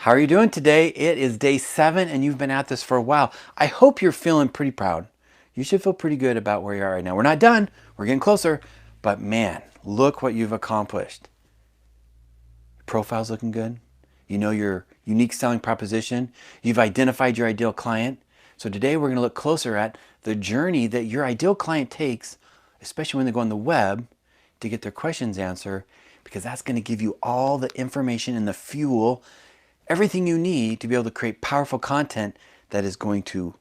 How are you doing today? It is day 7 and you've been at this for a while. I hope you're feeling pretty proud. You should feel pretty good about where you are right now. We're not done. We're getting closer. But man, look what you've accomplished. Your profile's looking good. You know your unique selling proposition. You've identified your ideal client. So today we're going to look closer at the journey that your ideal client takes, especially when they go on the web, to get their questions answered, because that's going to give you all the information and the fuel, everything you need to be able to create powerful content that is going to,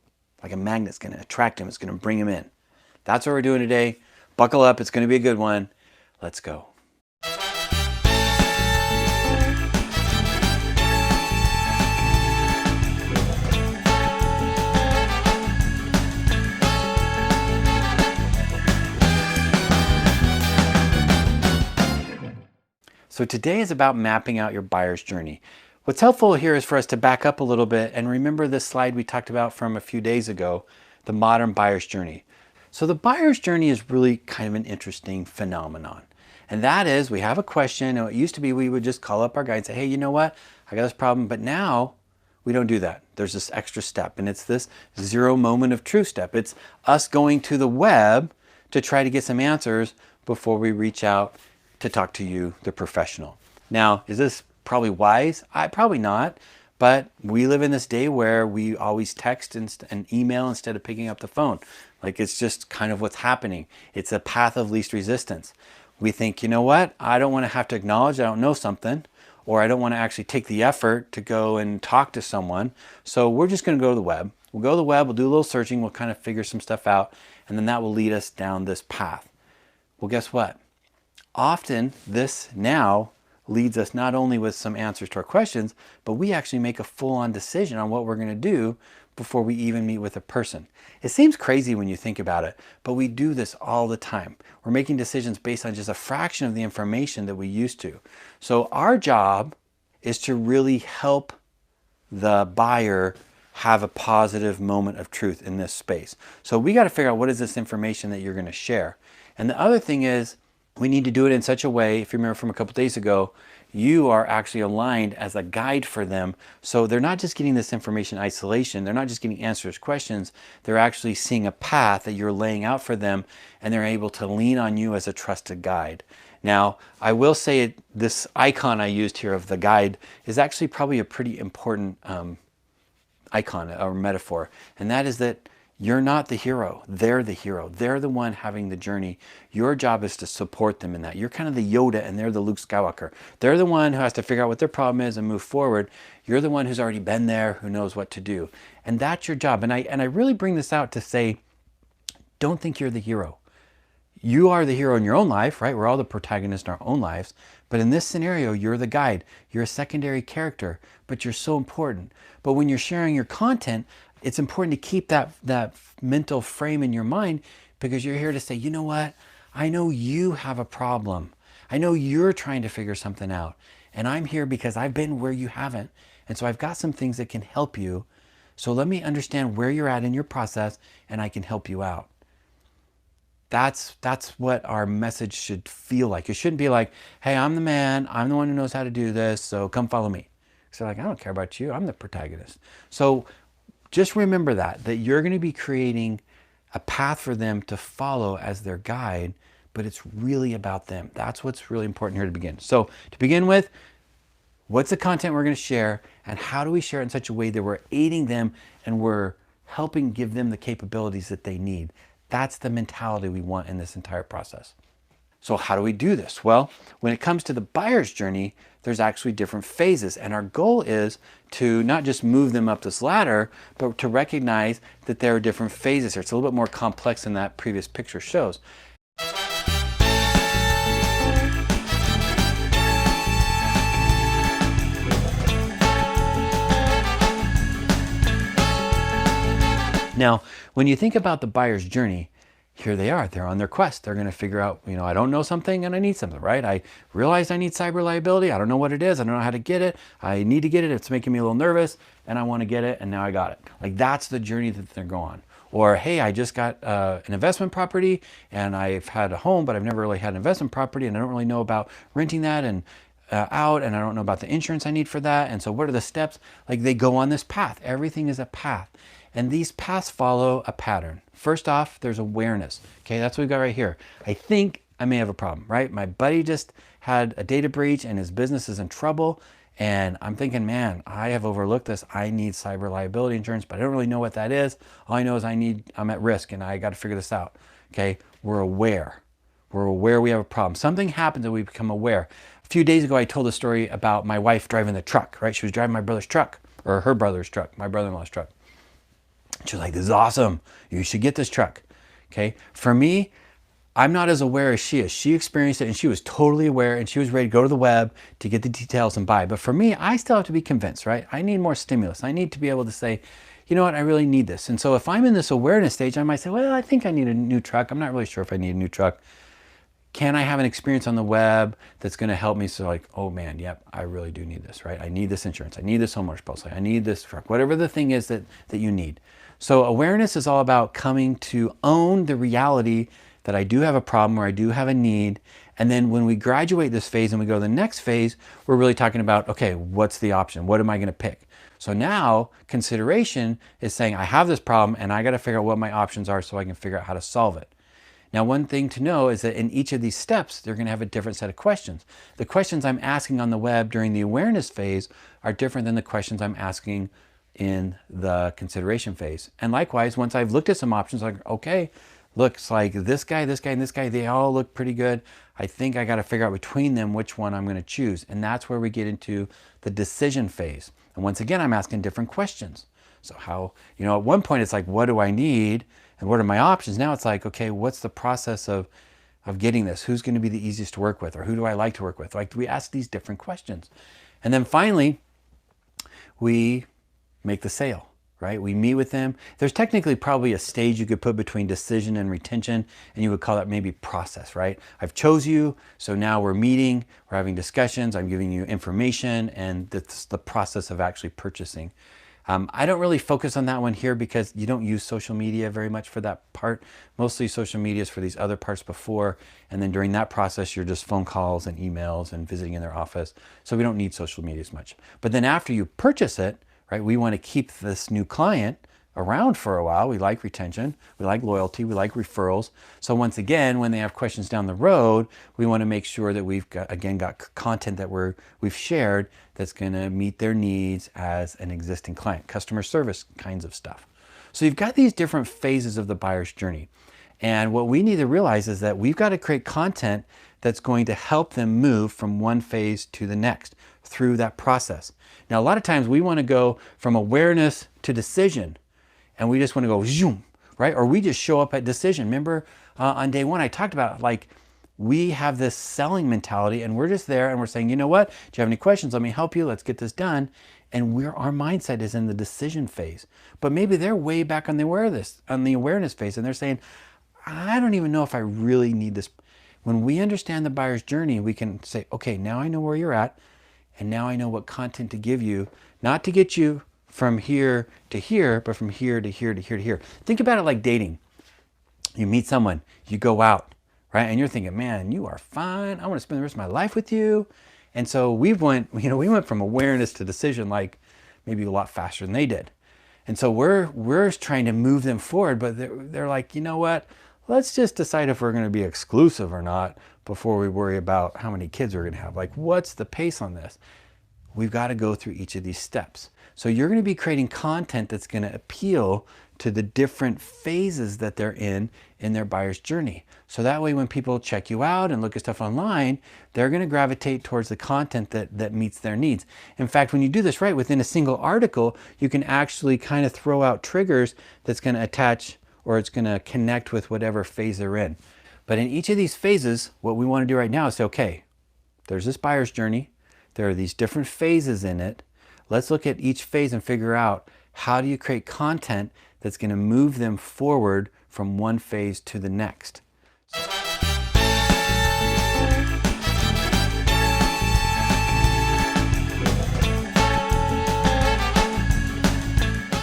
like a magnet, it's going to attract them. It's going to bring them in. That's what we're doing today. Buckle up. It's going to be a good one. Let's go. So today is about mapping out your buyer's journey. What's helpful here is for us to back up a little bit and remember this slide we talked about from a few days ago, the modern buyer's journey. So the buyer's journey is really kind of an interesting phenomenon. And that is, we have a question. It used to be we would just call up our guy and say, hey, you know what? I got this problem. But now we don't do that. There's this extra step, and it's this 0 moment of truth step. It's us going to the web to try to get some answers before we reach out to talk to you, the professional. Now, is this probably wise? Probably not, but we live in this day where we always text and email instead of picking up the phone. Like, it's just kind of what's happening. It's a path of least resistance. We think, you know what? I don't want to have to acknowledge I don't know something, or I don't want to actually take the effort to go and talk to someone. So we're just going to go to the web. We'll go to the web, we'll do a little searching, we'll kind of figure some stuff out, and then that will lead us down this path. Well, guess what? Often this now leads us not only with some answers to our questions, but we actually make a full-on decision on what we're going to do before we even meet with a person. It seems crazy when you think about it, but we do this all the time. We're making decisions based on just a fraction of the information that we used to. So our job is to really help the buyer have a positive moment of truth in this space. So we got to figure out what is this information that you're going to share. And the other thing is, we need to do it in such a way, if you remember from a couple days ago, you are actually aligned as a guide for them. So they're not just getting this information in isolation. They're not just getting answers to questions. They're actually seeing a path that you're laying out for them, and they're able to lean on you as a trusted guide. Now, I will say this icon I used here of the guide is actually probably a pretty important icon or metaphor. And that is that you're not the hero. They're the hero. They're the one having the journey. Your job is to support them in that. You're kind of the Yoda and they're the Luke Skywalker. They're the one who has to figure out what their problem is and move forward. You're the one who's already been there, who knows what to do. And that's your job. And I really bring this out to say, don't think you're the hero. You are the hero in your own life, right? We're all the protagonists in our own lives. But in this scenario, you're the guide. You're a secondary character, but you're so important. But when you're sharing your content, it's important to keep that mental frame in your mind, because you're here to say, you know what? I know you have a problem. I know you're trying to figure something out. And I'm here because I've been where you haven't. And so I've got some things that can help you. So let me understand where you're at in your process, and I can help you out. That's what our message should feel like. It shouldn't be like, hey, I'm the man. I'm the one who knows how to do this. So come follow me. So like, I don't care about you. I'm the protagonist. So just remember that you're going to be creating a path for them to follow as their guide, but it's really about them. That's what's really important here to begin. So to begin with, what's the content we're going to share, and how do we share it in such a way that we're aiding them and we're helping give them the capabilities that they need? That's the mentality we want in this entire process. So how do we do this? Well, when it comes to the buyer's journey, there's actually different phases. And our goal is to not just move them up this ladder, but to recognize that there are different phases here. It's a little bit more complex than that previous picture shows. Now, when you think about the buyer's journey, here they are. They're on their quest. They're going to figure out, I don't know something and I need something, right? I realized I need cyber liability. I don't know what it is. I don't know how to get it. I need to get it. It's making me a little nervous and I want to get it. And now I got it. Like, that's the journey that they're going on. Or, hey, I just got an investment property and I've had a home, but I've never really had an investment property and I don't really know about renting that. And out and I don't know about the insurance I need for that. And so what are the steps? Like they go on this path. Everything is a path. And these paths follow a pattern. First off, there's awareness. Okay, that's what we've got right here. I think I may have a problem, right? My buddy just had a data breach and his business is in trouble. And I'm thinking, man, I have overlooked this. I need cyber liability insurance, but I don't really know what that is. All I know is I'm at risk and I got to figure this out. Okay, we're aware. We're aware we have a problem. Something happens and we become aware. A few days ago, I told a story about my wife driving the truck, right? She was driving my brother's truck, or her brother's truck, my brother-in-law's truck. She was like, this is awesome. You should get this truck. Okay. For me, I'm not as aware as she is. She experienced it and she was totally aware and she was ready to go to the web to get the details and buy. But for me, I still have to be convinced, right? I need more stimulus. I need to be able to say, you know what, I really need this. And so if I'm in this awareness stage, I might say, well, I think I need a new truck. I'm not really sure if I need a new truck. Can I have an experience on the web that's going to help me? So like, oh man, yep, I really do need this, right? I need this insurance. I need this homeowner's policy. I need this truck, whatever the thing is that you need. So awareness is all about coming to own the reality that I do have a problem or I do have a need. And then when we graduate this phase and we go to the next phase, we're really talking about, okay, what's the option? What am I going to pick? So now consideration is saying I have this problem and I got to figure out what my options are so I can figure out how to solve it. Now, one thing to know is that in each of these steps, they're going to have a different set of questions. The questions I'm asking on the web during the awareness phase are different than the questions I'm asking in the consideration phase. And likewise, once I've looked at some options, like, okay, looks like this guy, and this guy, they all look pretty good. I think I got to figure out between them which one I'm going to choose. And that's where we get into the decision phase. And once again, I'm asking different questions. So how, at one point it's like, what do I need? And what are my options? Now it's like, okay, what's the process of getting this? Who's going to be the easiest to work with? Or who do I like to work with? Like, we ask these different questions. And then finally, we make the sale, right? We meet with them. There's technically probably a stage you could put between decision and retention, and you would call that maybe process, right? I've chose you, so now we're meeting, we're having discussions, I'm giving you information, and that's the process of actually purchasing. I don't really focus on that one here because you don't use social media very much for that part. Mostly social media is for these other parts before, and then during that process, you're just phone calls and emails and visiting in their office. So we don't need social media as much. But then after you purchase it, right, we want to keep this new client around for a while. We like retention, we like loyalty, we like referrals. So once again, when they have questions down the road, we want to make sure that we've got content that we've shared that's going to meet their needs as an existing client, customer service kinds of stuff. So you've got these different phases of the buyer's journey. And what we need to realize is that we've got to create content that's going to help them move from one phase to the next through that process. Now, a lot of times we want to go from awareness to decision, and we just want to go zoom, right? Or we just show up at decision. Remember on day one, I talked about like we have this selling mentality and we're just there and we're saying, you know what? Do you have any questions? Let me help you. Let's get this done. And our mindset is in the decision phase. But maybe they're way back on the awareness phase, and they're saying, I don't even know if I really need this. When we understand the buyer's journey, we can say, okay, now I know where you're at, and now I know what content to give you, not to get you from here to here, but from here to here to here to here. Think about it like dating. You meet someone, you go out, right? And you're thinking, man, you are fine. I want to spend the rest of my life with you. And so we went from awareness to decision, like maybe a lot faster than they did. And so we're trying to move them forward, but they're like, you know what? Let's just decide if we're going to be exclusive or not before we worry about how many kids we're going to have. Like, what's the pace on this? We've got to go through each of these steps. So you're going to be creating content that's going to appeal to the different phases that they're in their buyer's journey. So that way when people check you out and look at stuff online, they're going to gravitate towards the content that meets their needs. In fact, when you do this right within a single article, you can actually kind of throw out triggers that's going to attach, or it's going to connect with whatever phase they're in. But in each of these phases, what we want to do right now is say, okay, there's this buyer's journey. There are these different phases in it. Let's look at each phase and figure out how do you create content that's going to move them forward from one phase to the next.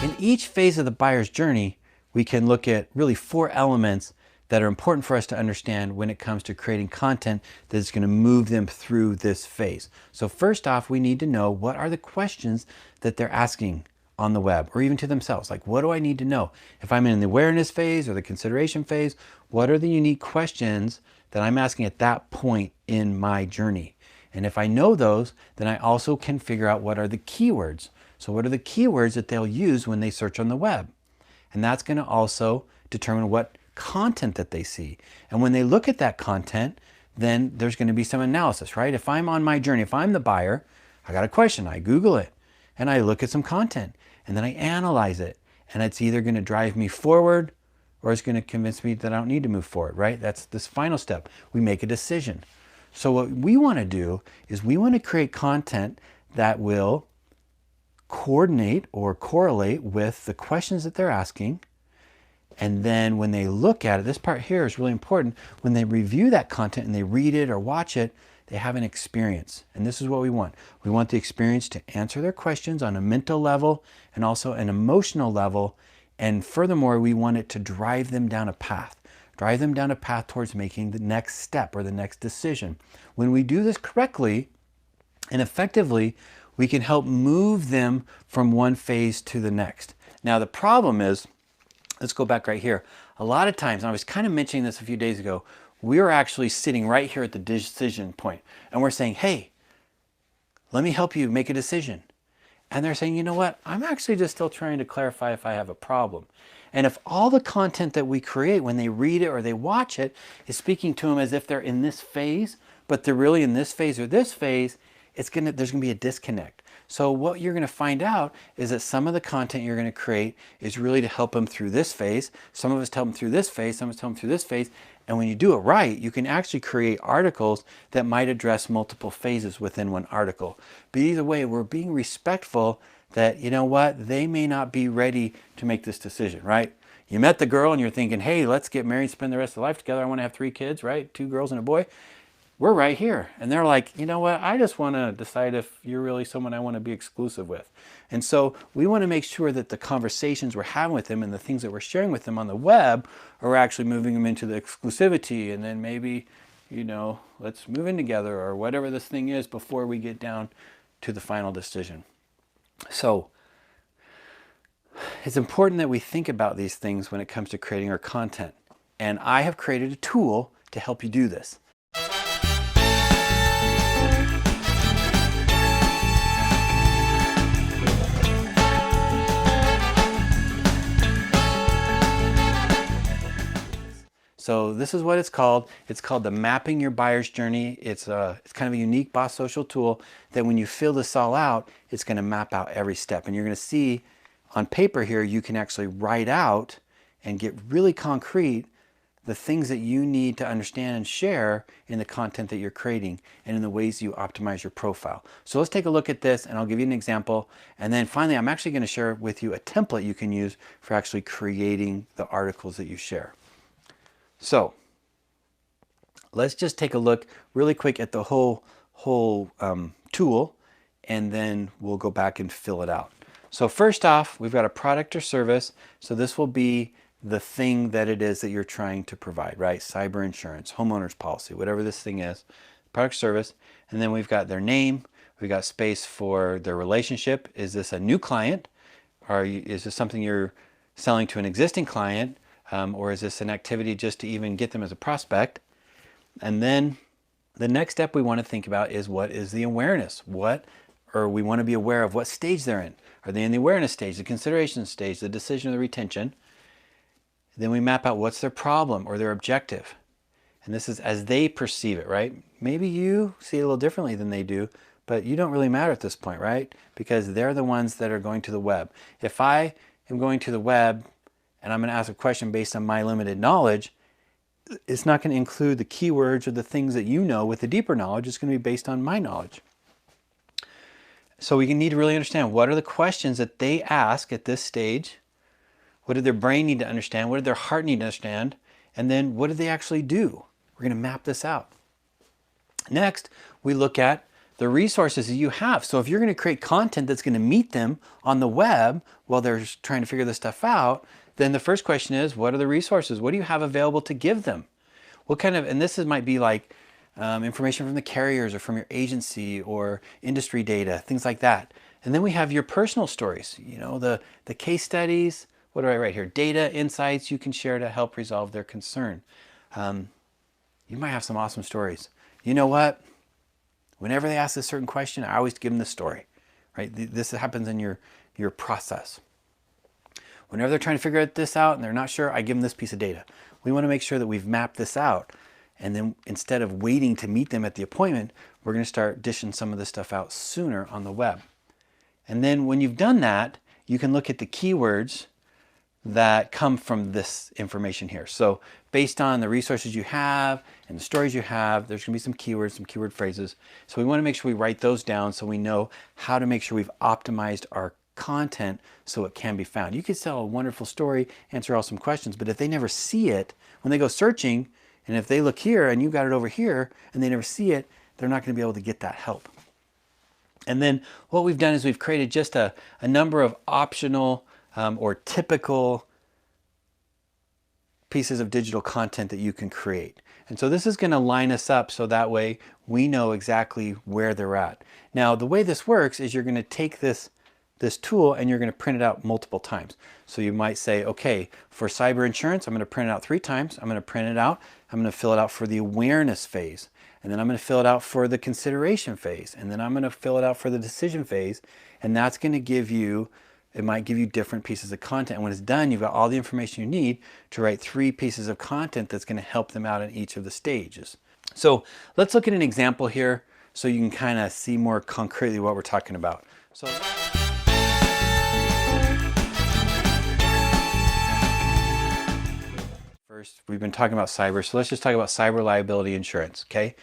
In each phase of the buyer's journey, we can look at really 4 elements that are important for us to understand when it comes to creating content that's going to move them through this phase. So first off, we need to know what are the questions that they're asking on the web, or even to themselves. Like, what do I need to know? If I'm in the awareness phase or the consideration phase, what are the unique questions that I'm asking at that point in my journey? And if I know those, then I also can figure out what are the keywords. So what are the keywords that they'll use when they search on the web? And that's going to also determine what content that they see. And when they look at that content, then there's going to be some analysis, right? If I'm on my journey, if I'm the buyer, I got a question, I Google it, and I look at some content, and then I analyze it. And it's either going to drive me forward or it's going to convince me that I don't need to move forward, right? That's this final step. We make a decision. So what we want to do is we want to create content that will coordinate or correlate with the questions that they're asking. And then when they look at it, this part here is really important. When they review that content and they read it or watch it, they have an experience. And this is what we want. We want the experience to answer their questions on a mental level and also an emotional level. And furthermore, we want it to drive them down a path towards making the next step or the next decision. When we do this correctly and effectively, we can help move them from one phase to the next. Now, the problem is, let's go back right here. A lot of times, and I was kind of mentioning this a few days ago, we're actually sitting right here at the decision point and we're saying, hey, let me help you make a decision. And they're saying, you know what? I'm actually just still trying to clarify if I have a problem. And if all the content that we create when they read it or they watch it is speaking to them as if they're in this phase, but they're really in this phase or this phase, there's going to be a disconnect. So what you're going to find out is that some of the content you're going to create is really to help them through this phase. Some of us help them through this phase, some of us help them through this phase. And when you do it right, you can actually create articles that might address multiple phases within one article. But either way, we're being respectful that, you know what, they may not be ready to make this decision, right? You met the girl and you're thinking, hey, let's get married, spend the rest of the life together. I want to have 3 kids, right? 2 girls and a boy. We're right here. And they're like, you know what? I just want to decide if you're really someone I want to be exclusive with. And so we want to make sure that the conversations we're having with them and the things that we're sharing with them on the web are actually moving them into the exclusivity. And then maybe, you know, let's move in together or whatever this thing is before we get down to the final decision. So it's important that we think about these things when it comes to creating our content. And I have created a tool to help you do this. So this is what it's called. It's called the Mapping Your Buyer's Journey. It's kind of a unique Boss Social tool that when you fill this all out, it's going to map out every step. And you're going to see on paper here, you can actually write out and get really concrete the things that you need to understand and share in the content that you're creating and in the ways you optimize your profile. So let's take a look at this and I'll give you an example. And then finally, I'm actually going to share with you a template you can use for actually creating the articles that you share. So let's just take a look really quick at the whole tool, and then we'll go back and fill it out. So first off, we've got a product or service. So this will be the thing that it is that you're trying to provide, right? Cyber insurance, homeowner's policy, whatever this thing is, product service. And then we've got their name. We've got space for their relationship. Is this a new client? Is this something you're selling to an existing client? Or is this an activity just to even get them as a prospect? And then the next step we want to think about is, what is the awareness? We want to be aware of what stage they're in. Are they in the awareness stage, the consideration stage, the decision or the retention? Then we map out what's their problem or their objective. And this is as they perceive it, right? Maybe you see it a little differently than they do, but you don't really matter at this point, right? Because they're the ones that are going to the web. If I am going to the web and I'm going to ask a question based on my limited knowledge, it's not going to include the keywords or the things that you know with the deeper knowledge. It's going to be based on my knowledge. So we need to really understand, what are the questions that they ask at this stage? What did their brain need to understand? What did their heart need to understand? And then what did they actually do? We're going to map this out. Next, we look at the resources that you have. So if you're going to create content that's going to meet them on the web while they're trying to figure this stuff out, then the first question is, what are the resources? What do you have available to give them? What kind of, and might be like information from the carriers or from your agency or industry data, things like that. And then we have your personal stories, you know, the case studies. What do I write here? Data, insights you can share to help resolve their concern. You might have some awesome stories. You know what? Whenever they ask a certain question, I always give them the story, right? This happens in your process. Whenever they're trying to figure this out and they're not sure, I give them this piece of data. We want to make sure that we've mapped this out. And then instead of waiting to meet them at the appointment, we're going to start dishing some of this stuff out sooner on the web. And then when you've done that, you can look at the keywords that come from this information here. So based on the resources you have and the stories you have, there's going to be some keywords, some keyword phrases. So we want to make sure we write those down so we know how to make sure we've optimized our content so it can be found. You could tell a wonderful story, answer all some questions, but if they never see it, when they go searching, and if they look here and you got it over here and they never see it, they're not going to be able to get that help. And then what we've done is we've created just a number of optional or typical pieces of digital content that you can create. And so this is going to line us up so that way we know exactly where they're at. Now, the way this works is you're going to take this tool and you're going to print it out multiple times. So you might say, okay, for cyber insurance, I'm going to print it out 3 times. I'm going to print it out. I'm going to fill it out for the awareness phase. And then I'm going to fill it out for the consideration phase. And then I'm going to fill it out for the decision phase. And that's going to give you, it might give you different pieces of content. And when it's done, you've got all the information you need to write 3 pieces of content that's going to help them out in each of the stages. So let's look at an example here so you can kind of see more concretely what we're talking about. So first, we've been talking about cyber, so let's just talk about cyber liability insurance, okay?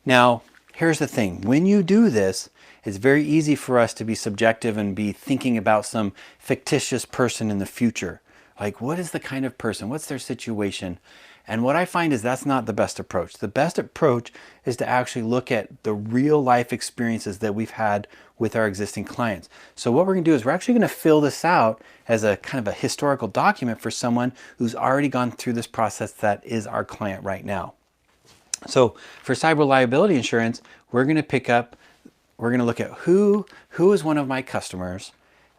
Now, here's the thing. When you do this, it's very easy for us to be subjective and be thinking about some fictitious person in the future. Like, what is the kind of person? What's their situation? And what I find is that's not the best approach. The best approach is to actually look at the real life experiences that we've had with our existing clients. So what we're going to do is we're actually going to fill this out as a kind of a historical document for someone who's already gone through this process that is our client right now. So for cyber liability insurance, we're going to look at who is one of my customers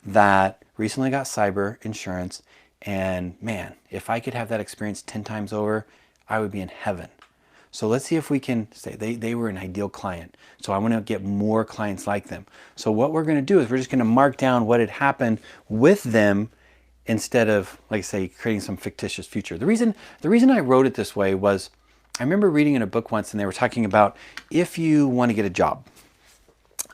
that recently got cyber insurance. And man, if I could have that experience 10 times over, I would be in heaven. So let's see if we can say they were an ideal client. So I want to get more clients like them. So what we're going to do is we're just going to mark down what had happened with them instead of, like I say, creating some fictitious future. The reason I wrote it this way was I remember reading in a book once and they were talking about if you want to get a job.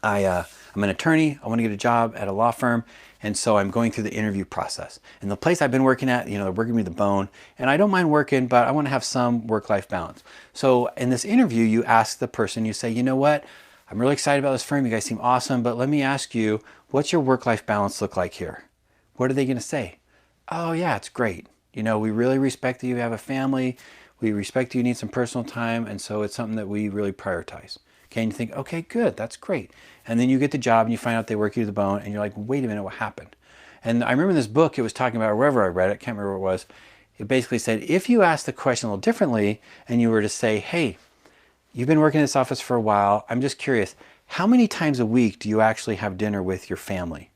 I'm an attorney, I want to get a job at a law firm, and so I'm going through the interview process. And the place I've been working at, you know, they're working me the bone, and I don't mind working, but I want to have some work-life balance. So in this interview, you ask the person, you say, you know what, I'm really excited about this firm, you guys seem awesome, but let me ask you, what's your work-life balance look like here? What are they going to say? Oh yeah, it's great. You know, we really respect that you have a family, we respect that you need some personal time, and so it's something that we really prioritize. Okay, and you think, okay, good, that's great. And then you get the job and you find out they work you to the bone and you're like, wait a minute, what happened? And I remember in this book, it was talking about, wherever I read it, can't remember what it was, it basically said, if you ask the question a little differently and you were to say, hey, you've been working in this office for a while, I'm just curious, how many times a week do you actually have dinner with your family?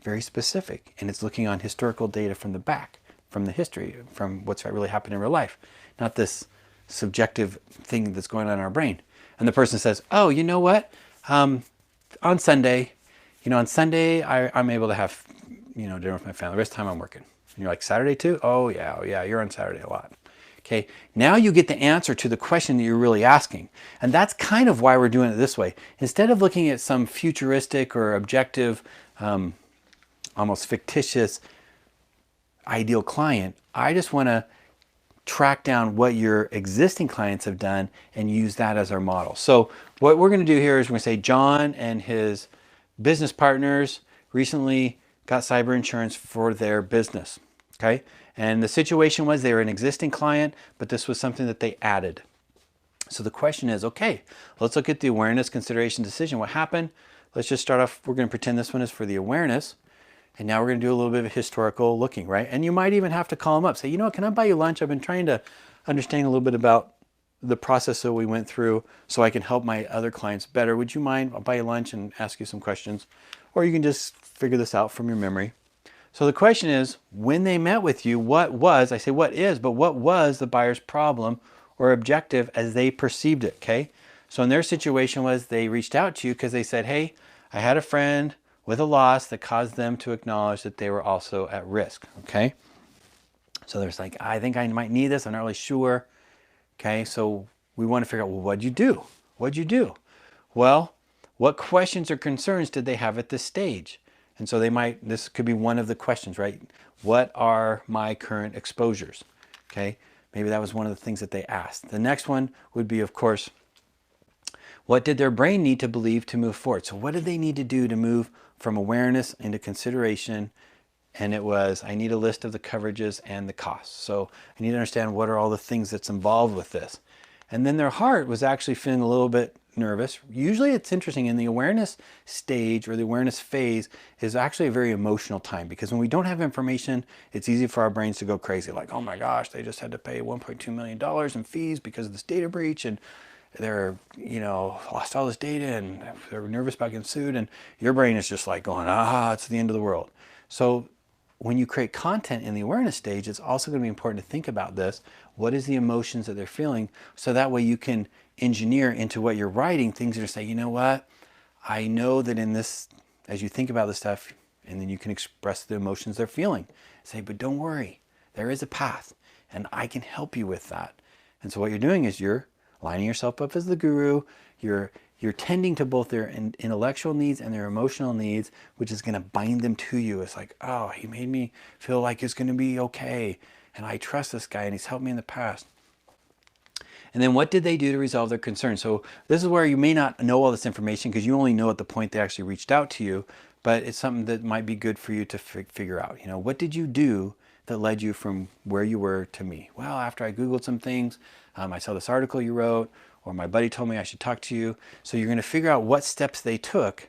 Very specific, and it's looking on historical data from the back, from the history, from what's really happened in real life, not this subjective thing that's going on in our brain. And the person says, oh, you know what? On Sunday, I'm able to have, dinner with my family. The rest of the time I'm working. And you're like, Saturday too? Oh yeah, you're on Saturday a lot. Okay, now you get the answer to the question that you're really asking. And that's kind of why we're doing it this way. Instead of looking at some futuristic or objective, almost fictitious ideal client, I just want to track down what your existing clients have done and use that as our model. So what we're going to do here is we're going to say John and his business partners recently got cyber insurance for their business. Okay. And the situation was they were an existing client, but this was something that they added. So the question is, okay, let's look at the awareness, consideration, decision. What happened? Let's just start off. We're going to pretend this one is for the awareness. And now we're going to do a little bit of historical looking, right? And you might even have to call them up. Say, you know what, can I buy you lunch? I've been trying to understand a little bit about the process that we went through so I can help my other clients better. Would you mind? I'll buy you lunch and ask you some questions. Or you can just figure this out from your memory. So the question is, when they met with you, what was, I say what is, but what was the buyer's problem or objective as they perceived it, okay? So in their situation was they reached out to you because they said, hey, I had a friend with a loss that caused them to acknowledge that they were also at risk, okay? So there's like, I think I might need this, I'm not really sure. Okay, so we want to figure out, well, what'd you do? What'd you do? Well, what questions or concerns did they have at this stage? And so they might, this could be one of the questions, right? What are my current exposures? Okay, maybe that was one of the things that they asked. The next one would be, of course, what did their brain need to believe to move forward? So what did they need to do to move from awareness into consideration? And it was, I need a list of the coverages and the costs. So I need to understand what are all the things that's involved with this. And then their heart was actually feeling a little bit nervous. Usually it's interesting in the awareness stage or the awareness phase is actually a very emotional time because when we don't have information, it's easy for our brains to go crazy. Like, oh my gosh, they just had to pay $1.2 million in fees because of this data breach and they're, lost all this data and they're nervous about getting sued. And your brain is just like going, it's the end of the world. So when you create content in the awareness stage, it's also going to be important to think about this. What is the emotions that they're feeling? So that way you can engineer into what you're writing things that are say, you know what? I know that in this, as you think about this stuff, and then you can express the emotions they're feeling. Say, but don't worry, there is a path and I can help you with that. And so what you're doing is you're lining yourself up as the guru. You're tending to both their intellectual needs and their emotional needs, which is going to bind them to you. It's like, oh, he made me feel like it's going to be okay. And I trust this guy and he's helped me in the past. And then what did they do to resolve their concerns? So this is where you may not know all this information because you only know at the point they actually reached out to you, but it's something that might be good for you to figure out. What did you do that led you from where you were to me? Well, after I Googled some things, I saw this article you wrote, or my buddy told me I should talk to you. So you're going to figure out what steps they took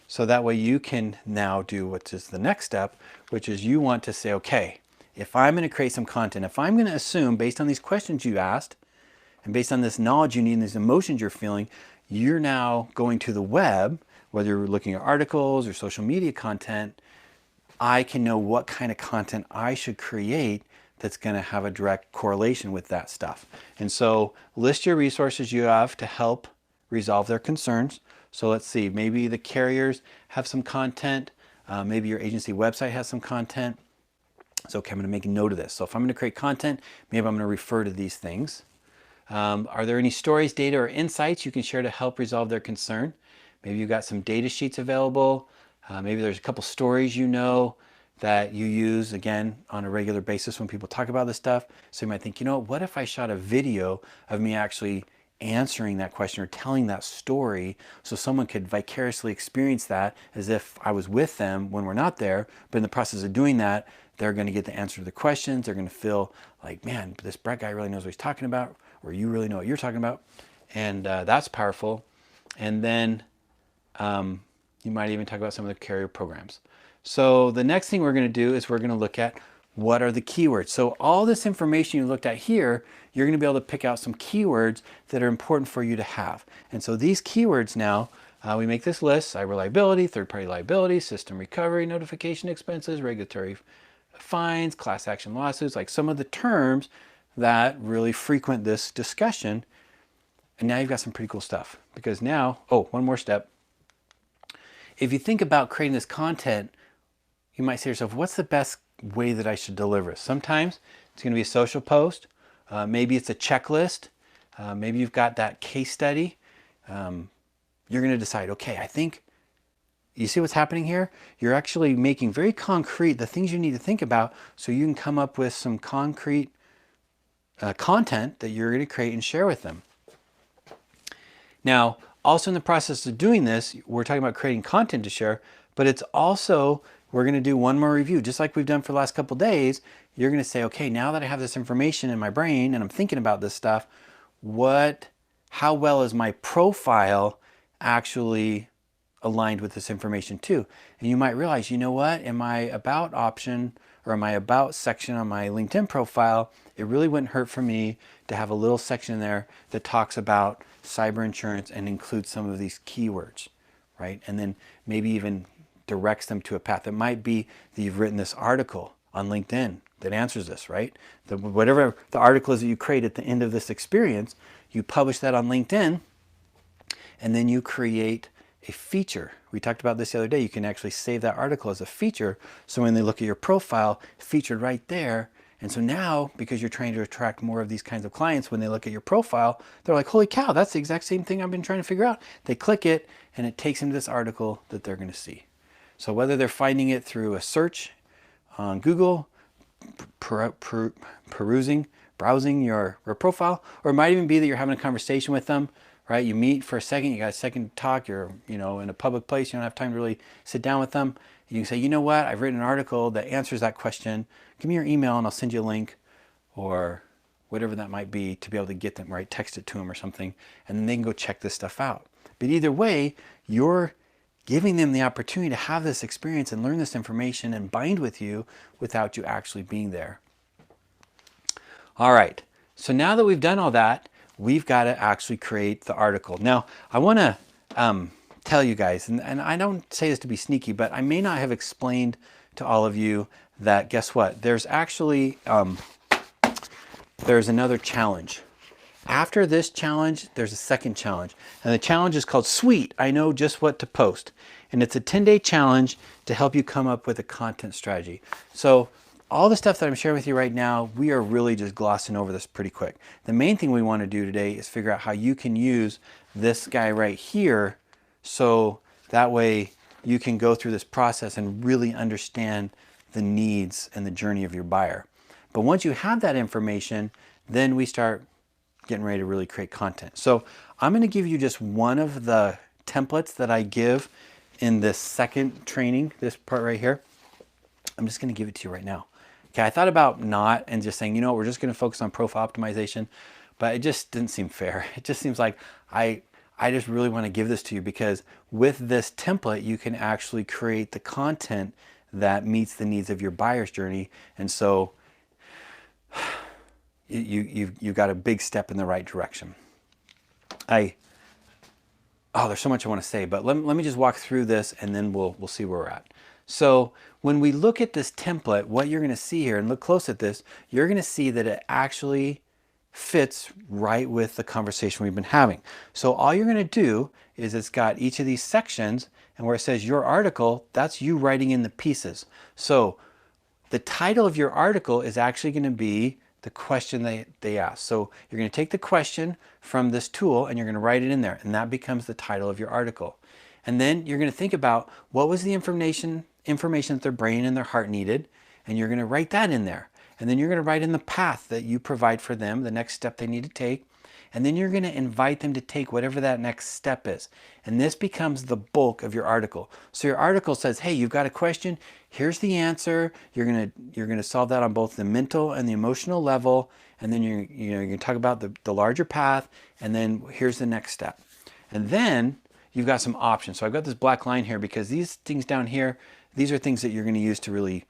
so that way you can now do what is the next step, which is you want to say, okay, if I'm going to create some content, if I'm going to assume based on these questions you asked and based on this knowledge you need and these emotions you're feeling, you're now going to the web, whether you're looking at articles or social media content, I can know what kind of content I should create that's going to have a direct correlation with that stuff. And so list your resources you have to help resolve their concerns. So let's see, maybe the carriers have some content, maybe your agency website has some content. So okay, I'm going to make a note of this. So if I'm going to create content, maybe I'm going to refer to these things. Are there any stories, data, or insights you can share to help resolve their concern? Maybe you've got some data sheets available. Maybe there's a couple stories that you use again on a regular basis when people talk about this stuff. So you might think, what if I shot a video of me actually answering that question or telling that story so someone could vicariously experience that as if I was with them when we're not there. But in the process of doing that, they're going to get the answer to the questions. They're going to feel like, man, this Brett guy really knows what he's talking about, or you really know what you're talking about. And that's powerful. And then you might even talk about some of the carrier programs. So the next thing we're going to do is we're going to look at what are the keywords. So all this information you looked at here, you're going to be able to pick out some keywords that are important for you to have. And so these keywords now, we make this list: cyber liability, third-party liability, system recovery, notification expenses, regulatory fines, class action lawsuits, like some of the terms that really frequent this discussion. And now you've got some pretty cool stuff because now, one more step. If you think about creating this content, you might say to yourself, what's the best way that I should deliver it? Sometimes it's going to be a social post. Maybe it's a checklist. Maybe you've got that case study. You're going to decide, okay, I think, you see what's happening here? You're actually making very concrete the things you need to think about so you can come up with some concrete content that you're going to create and share with them. Now, also in the process of doing this, we're talking about creating content to share, but it's also, we're going to do one more review. Just like we've done for the last couple of days, you're going to say, okay, now that I have this information in my brain and I'm thinking about this stuff, how well is my profile actually aligned with this information too. And you might realize, you know what, in my about option or in my about section on my LinkedIn profile, it really wouldn't hurt for me to have a little section in there that talks about cyber insurance and includes some of these keywords, right? And then maybe even directs them to a path. It might be that you've written this article on LinkedIn that answers this, right? Whatever the article is that you create at the end of this experience, you publish that on LinkedIn, and then you create a feature. We talked about this the other day. You can actually save that article as a feature. So when they look at your profile, featured right there. And so now, because you're trying to attract more of these kinds of clients, when they look at your profile, they're like, holy cow, that's the exact same thing I've been trying to figure out. They click it and it takes them to this article that they're going to see. So whether they're finding it through a search on Google, browsing your profile, or it might even be that you're having a conversation with them, right? You meet for a second, you got a second to talk, you're in a public place, you don't have time to really sit down with them. You can say, you know what, I've written an article that answers that question. Give me your email and I'll send you a link, or whatever that might be, to be able to get them, right? Text it to them or something, and then they can go check this stuff out. But either way, you're giving them the opportunity to have this experience and learn this information and bind with you without you actually being there. All right, so now that we've done all that, we've got to actually create the article. Now, I want to tell you guys, and I don't say this to be sneaky, but I may not have explained to all of you that, guess what? There's actually, there's another challenge. After this challenge, there's a second challenge. And the challenge is called Sweet, I Know Just What to Post. And it's a 10-day challenge to help you come up with a content strategy. So all the stuff that I'm sharing with you right now, we are really just glossing over this pretty quick. The main thing we want to do today is figure out how you can use this guy right here, so that way you can go through this process and really understand the needs and the journey of your buyer. But once you have that information, then we start getting ready to really create content. So I'm going to give you just one of the templates that I give in this second training, this part right here. I'm just going to give it to you right now. Okay, I thought about not and just saying, we're just going to focus on profile optimization, but it just didn't seem fair. It just seems like I just really want to give this to you, because with this template, you can actually create the content that meets the needs of your buyer's journey. And so you've got a big step in the right direction. There's so much I want to say, but let me just walk through this and then we'll see where we're at. So when we look at this template, what you're going to see here, and look close at this, you're going to see that it actually fits right with the conversation we've been having. So all you're going to do is, it's got each of these sections, and where it says your article, that's you writing in the pieces. So the title of your article is actually going to be the question they ask. So you're going to take the question from this tool and you're going to write it in there, and that becomes the title of your article. And then you're going to think about what was the information that their brain and their heart needed, and you're going to write that in there. And then you're going to write in the path that you provide for them, the next step they need to take. And then you're going to invite them to take whatever that next step is. And this becomes the bulk of your article. So your article says, hey, you've got a question, here's the answer. You're going to solve that on both the mental and the emotional level. And then you're going to talk about the larger path, and then here's the next step. And then you've got some options. So I've got this black line here because these things down here, these are things that you're going to use to really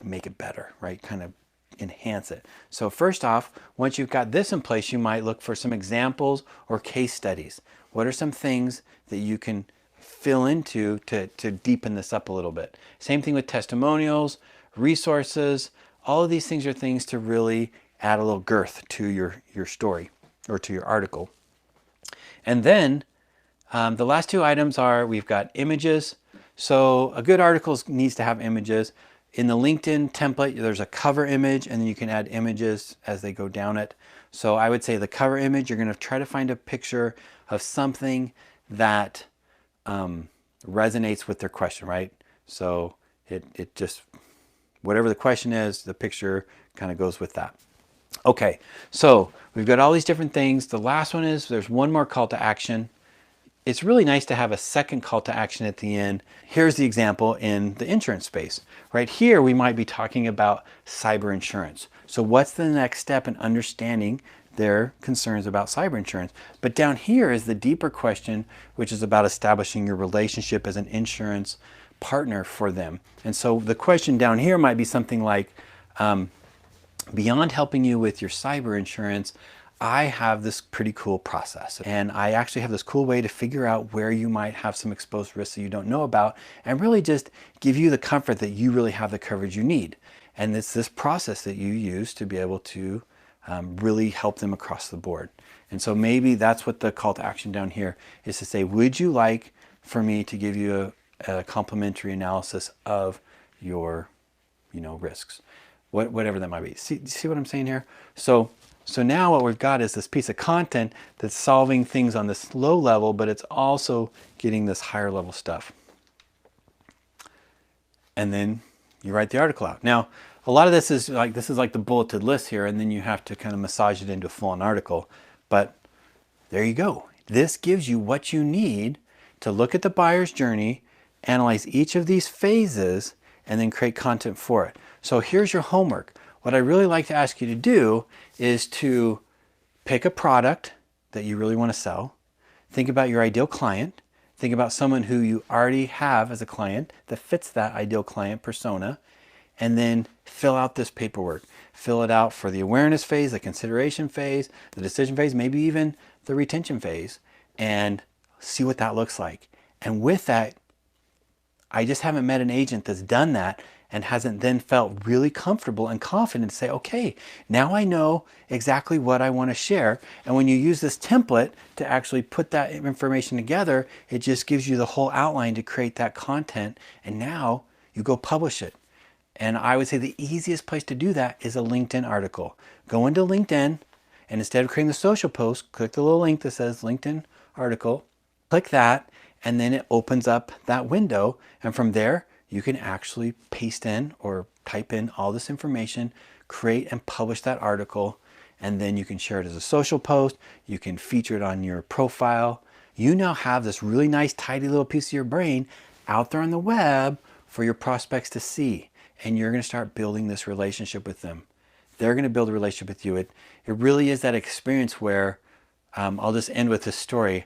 make it better, right? Kind of enhance it. So first off, once you've got this in place, you might look for some examples or case studies. What are some things that you can fill into to deepen this up a little bit? Same thing with testimonials, resources. All of these things are things to really add a little girth to your story or to your article. And then the last two items are, we've got images. So a good article needs to have images. In the LinkedIn template, there's a cover image, and then you can add images as they go down it. So I would say the cover image, you're going to try to find a picture of something that resonates with their question, right? So it just, whatever the question is, the picture kind of goes with that. Okay, so we've got all these different things. The last one is, there's one more call to action. It's really nice to have a second call to action at the end. Here's the example in the insurance space. Right here, we might be talking about cyber insurance. So what's the next step in understanding their concerns about cyber insurance. But down here is the deeper question, which is about establishing your relationship as an insurance partner for them. And so the question down here might be something like, beyond helping you with your cyber insurance, I have this pretty cool process, and I actually have this cool way to figure out where you might have some exposed risks that you don't know about, and really just give you the comfort that you really have the coverage you need. And it's this process that you use to be able to really help them across the board. And so maybe that's what the call to action down here is, to say, would you like for me to give you a complimentary analysis of your, risks, whatever that might be. See what I'm saying here? So now what we've got is this piece of content that's solving things on this low level, but it's also getting this higher level stuff. And then you write the article out. Now, a lot of this is like the bulleted list here, and then you have to kind of massage it into a full-on article. But there you go. This gives you what you need to look at the buyer's journey, analyze each of these phases, and then create content for it. So here's your homework. What I really like to ask you to do is to pick a product that you really want to sell. Think about your ideal client. Think about someone who you already have as a client that fits that ideal client persona. And then fill out this paperwork. Fill it out for the awareness phase, the consideration phase, the decision phase, maybe even the retention phase, and see what that looks like. And with that, I just haven't met an agent that's done that and hasn't then felt really comfortable and confident to say, okay, now I know exactly what I want to share. And when you use this template to actually put that information together, it just gives you the whole outline to create that content. And now you go publish it. And I would say the easiest place to do that is a LinkedIn article. Go into LinkedIn, and instead of creating the social post, click the little link that says LinkedIn article. Click that, and then it opens up that window. And from there, you can actually paste in or type in all this information, create and publish that article, and then you can share it as a social post. You can feature it on your profile. You now have this really nice, tidy little piece of your brain out there on the web for your prospects to see. And you're going to start building this relationship with them. They're going to build a relationship with you. It really is that experience where, I'll just end with this story.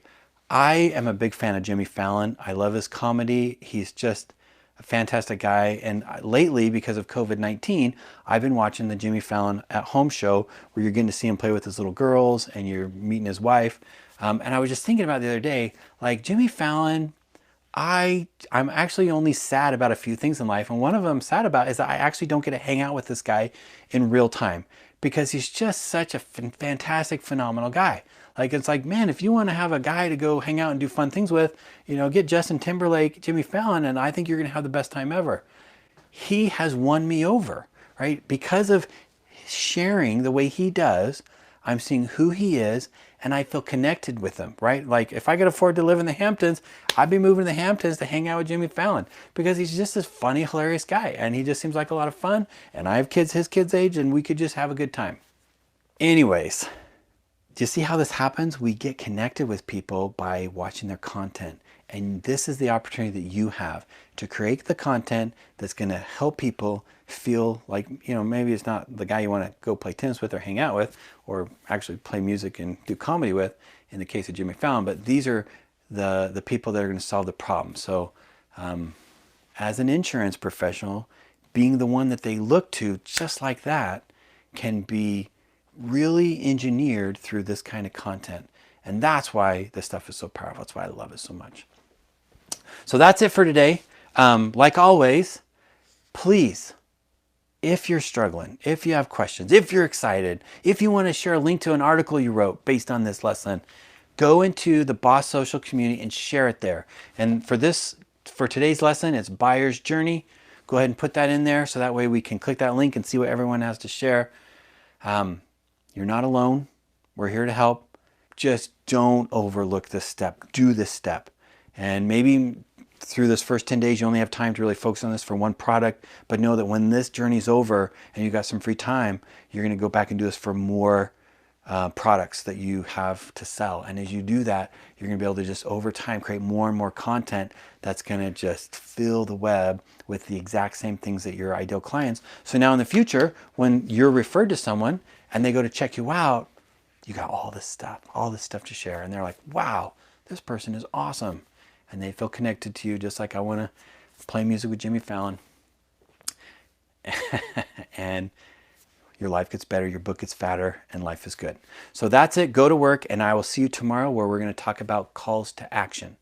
I am a big fan of Jimmy Fallon. I love his comedy. He's just a fantastic guy. And lately, because of COVID-19, I've been watching the Jimmy Fallon at Home show, where you're getting to see him play with his little girls and you're meeting his wife. And I was just thinking about the other day, like Jimmy Fallon, I'm actually only sad about a few things in life. And one of them I'm sad about is that I actually don't get to hang out with this guy in real time, because he's just such a fantastic, phenomenal guy. Like, it's like, man, if you want to have a guy to go hang out and do fun things with, get Justin Timberlake, Jimmy Fallon, and I think you're going to have the best time ever. He has won me over, right? Because of sharing the way he does, I'm seeing who he is, and I feel connected with him, right? Like, if I could afford to live in the Hamptons, I'd be moving to the Hamptons to hang out with Jimmy Fallon, because he's just this funny, hilarious guy, and he just seems like a lot of fun, and I have kids his kids' age, and we could just have a good time. Anyways, do you see how this happens? We get connected with people by watching their content. And this is the opportunity that you have to create the content that's going to help people feel like, maybe it's not the guy you want to go play tennis with or hang out with, or actually play music and do comedy with, in the case of Jimmy Fallon. But these are the people that are going to solve the problem. So as an insurance professional, being the one that they look to just like that can be really engineered through this kind of content. And that's why this stuff is so powerful. That's why I love it so much. So that's it for today. Like always, please, if you're struggling, if you have questions, if you're excited, if you want to share a link to an article you wrote based on this lesson, go into the Boss Social community and share it there. And for today's lesson, it's Buyer's Journey. Go ahead and put that in there, so that way we can click that link and see what everyone has to share. You're not alone. We're here to help. Just don't overlook this step. Do this step. And maybe through this first 10 days, you only have time to really focus on this for one product, but know that when this journey's over and you got some free time, you're going to go back and do this for more products that you have to sell. And as you do that, you're going to be able to just over time create more and more content that's going to just fill the web with the exact same things that your ideal clients. So now in the future, when you're referred to someone and they go to check you out, you got all this stuff to share. And they're like, wow, this person is awesome. And they feel connected to you just like I want to play music with Jimmy Fallon. And your life gets better, your book gets fatter, and life is good. So that's it. Go to work, and I will see you tomorrow where we're going to talk about calls to action.